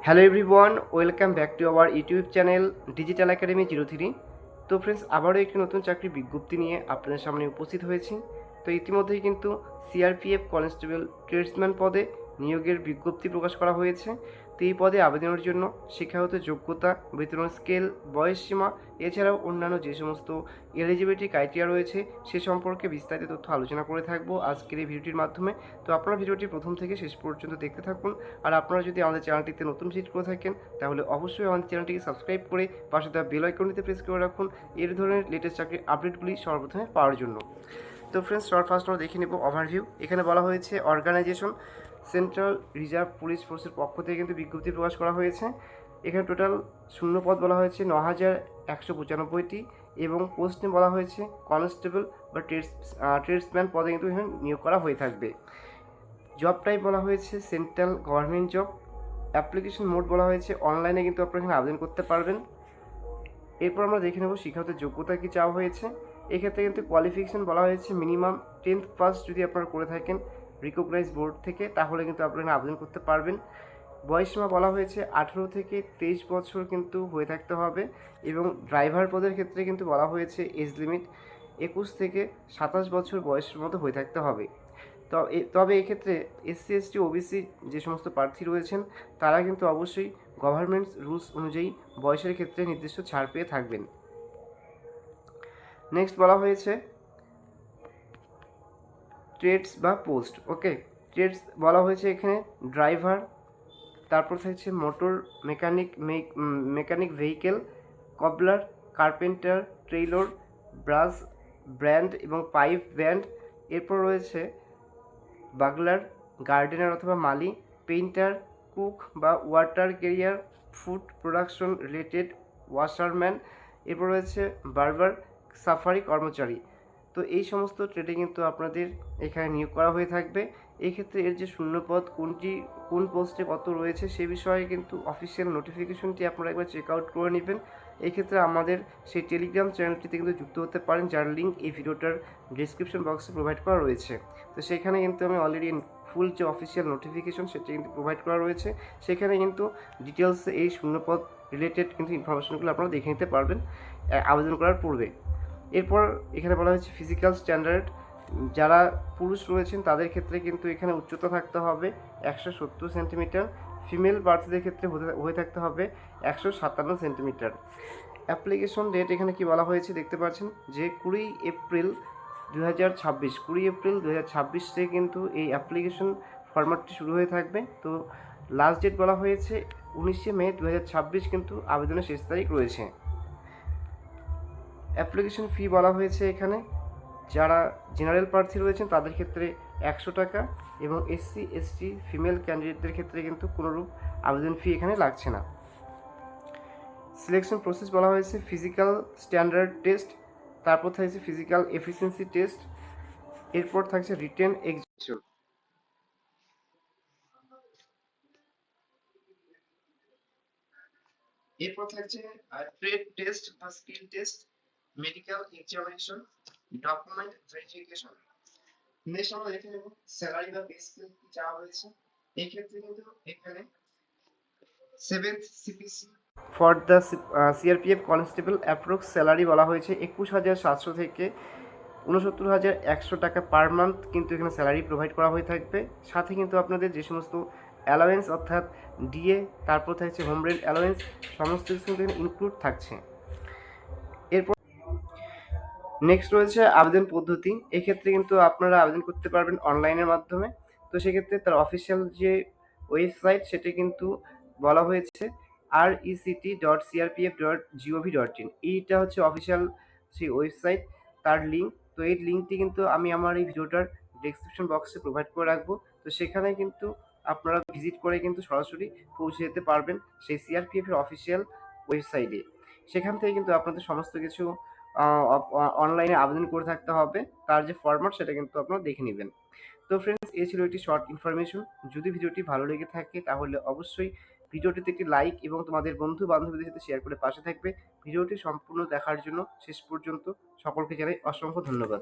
Hello everyone, welcome back to our YouTube channel digital academy 03। তো friends, আবারও একটি নতুন চাকরির বিজ্ঞপ্তি নিয়ে আপনাদের সামনে উপস্থিত হয়েছি। তো ইতিমধ্যেই কিন্তু সিআরপিএফ কনস্টেবল ট্রেডসম্যান পদে নিয়োগের বিজ্ঞপ্তি প্রকাশ করা হয়েছে। তো এই পদে আবেদনের জন্য শিক্ষাগত যোগ্যতা, বেতন স্কেল, বয়সসীমা এছাড়াও অন্যান্য যে সমস্ত এলিজিবিলিটি ক্রাইটেরিয়া রয়েছে সে সম্পর্কে বিস্তারিত তথ্য আলোচনা করে থাকবো আজকের এই ভিডিওটির মাধ্যমে। তো আপনারা ভিডিওটি প্রথম থেকে শেষ পর্যন্ত দেখতে থাকুন। আর আপনারা যদি আমাদের চ্যানেলটিতে নতুন ভিজিট করে থাকেন তাহলে অবশ্যই আমাদের চ্যানেলটিকে সাবস্ক্রাইব করে পাশে দেওয়া বেল আইকনটিতে প্রেস করে রাখুন এর ধরনের লেটেস্ট চাকরির আপডেটগুলি সর্বপ্রথমে পাওয়ার জন্য। তো ফ্রেন্ডস, ফার্স্ট আমরা দেখে নেব ওভারভিউ। এখানে বলা হয়েছে অর্গানাইজেশন সেন্ট্রাল রিজার্ভ পুলিশ ফোর্সের পক্ষ থেকে কিন্তু বিজ্ঞপ্তি প্রকাশ করা হয়েছে। এখানে টোটাল শূন্যপদ বলা হয়েছে ৯,১৯৫টি এবং পোস্ট নেম বলা হয়েছে কনস্টেবল বা ট্রেডসম্যান পদে কিন্তু এখানে নিয়োগ করা হয়ে থাকবে। জব টাইপ বলা হয়েছে central government job. Application mode বলা হয়েছে অনলাইনে কিন্তু আপনারা এখানে আবেদন করতে পারবেন। এরপর আমরা দেখে নেব শিক্ষাগত যোগ্যতা কী চাওয়া হয়েছে। এক্ষেত্রে কিন্তু কোয়ালিফিকেশন বলা হয়েছে মিনিমাম 10th পাস যদি আপনারা করে থাকেন রিকগনাইজ বোর্ড থেকে তাহলে কিন্তু আপনারা আবেদন করতে পারবেন। বয়সসীমা বলা হয়েছে 18 থেকে 23 বছর কিন্তু হয়ে থাকতে হবে এবং ড্রাইভার পদের ক্ষেত্রে কিন্তু বলা হয়েছে এজ লিমিট 21 থেকে 27 বছর বয়সের মতো হয়ে থাকতে হবে। তবে এক্ষেত্রে এসসি এসটি ওবিসি যে সমস্ত প্রার্থী রয়েছেন তারা কিন্তু অবশ্যই গভর্নমেন্ট রুলস অনুযায়ী বয়সের ক্ষেত্রে নির্দিষ্ট ছাড় পেয়ে থাকবেন। নেক্সট বলা হয়েছে ট্রেডস বা পোস্ট। ওকে, ট্রেডস বলা হয়েছে এখানে ড্রাইভার, তারপর থাকছে motor mechanic vehicle, কবলার, carpenter, trailer, brass brand এবং পাইপ ব্যান্ড। এরপর রয়েছে বাগলার, গার্ডেনার অথবা মালি, পেইন্টার, কুক বা water career, food production related washerman. এরপর রয়েছে বার্বার, সাফারি কর্মচারী। তো এই সমস্ত ট্রেডে কিন্তু আপনাদের এখানে নিয়োগ করা হয়ে থাকবে। এই ক্ষেত্রে এর যে শূন্যপদ কোন পোস্টে কত রয়েছে সে বিষয়ে কিন্তু অফিসিয়াল নোটিফিকেশনটি আপনারা একবার চেক আউট করে নেবেন। এই ক্ষেত্রে আমাদের সেই টেলিগ্রাম চ্যানেলটিতে কিন্তু যুক্ত হতে পারেন, যার লিঙ্ক এই ভিডিওটার ডিসক্রিপশন বক্সে প্রোভাইড করা রয়েছে। তো সেখানে কিন্তু আমি অলরেডি ফুল যে অফিসিয়াল নোটিফিকেশন সেটি কিন্তু প্রোভাইড করা রয়েছে। সেখানে কিন্তু ডিটেলসে এই শূন্যপদ রিলেটেড কিন্তু ইনফরমেশনগুলো আপনারা দেখে নিতে পারবেন আবেদন করার পূর্বে। এরপর এখানে বলা হয়েছে ফিজিক্যাল স্ট্যান্ডার্ড। যারা পুরুষ রয়েছেন তাদের ক্ষেত্রে কিন্তু এখানে উচ্চতা থাকতে হবে 170 সেন্টিমিটার, ফিমেল প্রার্থীদের ক্ষেত্রে হয়ে থাকতে হবে 157 সেন্টিমিটার। অ্যাপ্লিকেশন ডেট এখানে কি বলা হয়েছে দেখতে পাচ্ছেন যে 20 এপ্রিল 2026 থেকে কিন্তু এই অ্যাপ্লিকেশন ফরম্যাটটি শুরু হয়ে থাকবে। তো লাস্ট ডেট বলা হয়েছে 19 মে 2026 কিন্তু আবেদনের শেষ তারিখ রয়েছে। অ্যাপ্লিকেশন ফি বলা হয়েছে এখানে যারা জেনারেল প্রার্থী রয়েছেন তাদের ক্ষেত্রে 100 টাকা এবং এসসি এসটি ফিমেল ক্যান্ডিডেটদের ক্ষেত্রে কিন্তু কোনোরূপ আবেদন ফি এখানে লাগছে না। সিলেকশন প্রসেস বলা হয়েছে ফিজিক্যাল স্ট্যান্ডার্ড টেস্ট, তারপর থাকছে ফিজিক্যাল এফিসিয়েন্সি টেস্ট, এরপর থাকছে রিটেন এক্সামিনেশন। এরপর থাকছে ট্রেড টেস্ট বা skill test, medical examination, document verification. Next আমরা দেখে নেব স্যালারি বা পে স্কেল কি চাওয়া হয়েছে। এই ক্ষেত্রে কিন্তু এখানে 7th CPC for the CRPF constable approx salary বলা হয়েছে 21,700 থেকে 69,100 টাকা পার মান্থ কিন্তু এখানে স্যালারি প্রোভাইড করা হয়ে থাকবে। সাথে কিন্তু আপনাদের যে সমস্ত অ্যালাওয়েন্স অর্থাৎ ডিএ, তারপর থাকছে হোম রেন্ট অ্যালাওয়েন্স, সমস্ত কিছু কিন্তু এখানে ইনক্লুড থাকছে। এরপর নেক্সট রয়েছে আবেদন পদ্ধতি। এক্ষেত্রে কিন্তু আপনারা আবেদন করতে পারবেন অনলাইনের মাধ্যমে। তো সেক্ষেত্রে তার অফিসিয়াল যে ওয়েবসাইট সেটি কিন্তু বলা হয়েছে rect.crpf.gov.in। এইটা হচ্ছে অফিসিয়াল সেই ওয়েবসাইট, তার লিঙ্ক। তো এই লিঙ্কটি কিন্তু আমি আমার এই ভিডিওটার ডেসক্রিপশন বক্সে প্রোভাইড করে রাখবো। তো সেখানে কিন্তু আপনারা ভিজিট করে কিন্তু সরাসরি পৌঁছে যেতে পারবেন সেই সিআরপিএফ এর অফিসিয়াল ওয়েবসাইটে। সেখান থেকে কিন্তু আপনাদের সমস্ত কিছু অনলাইনে আবেদন করে থাকতে হবে, তার যে ফরম্যাট সেটা কিন্তু আপনারা দেখে নেবেন। তো ফ্রেন্ডস, এই ছিল একটি শর্ট ইনফরমেশন। যদি ভিডিওটি ভালো লেগে থাকে তাহলে অবশ্যই ভিডিওটিতে একটি লাইক এবং তোমাদের বন্ধু বান্ধবীদের সাথে শেয়ার করে পাশে থাকবে। ভিডিওটি সম্পূর্ণ দেখার জন্য শেষ পর্যন্ত সকলকে জানাই অসংখ্য ধন্যবাদ।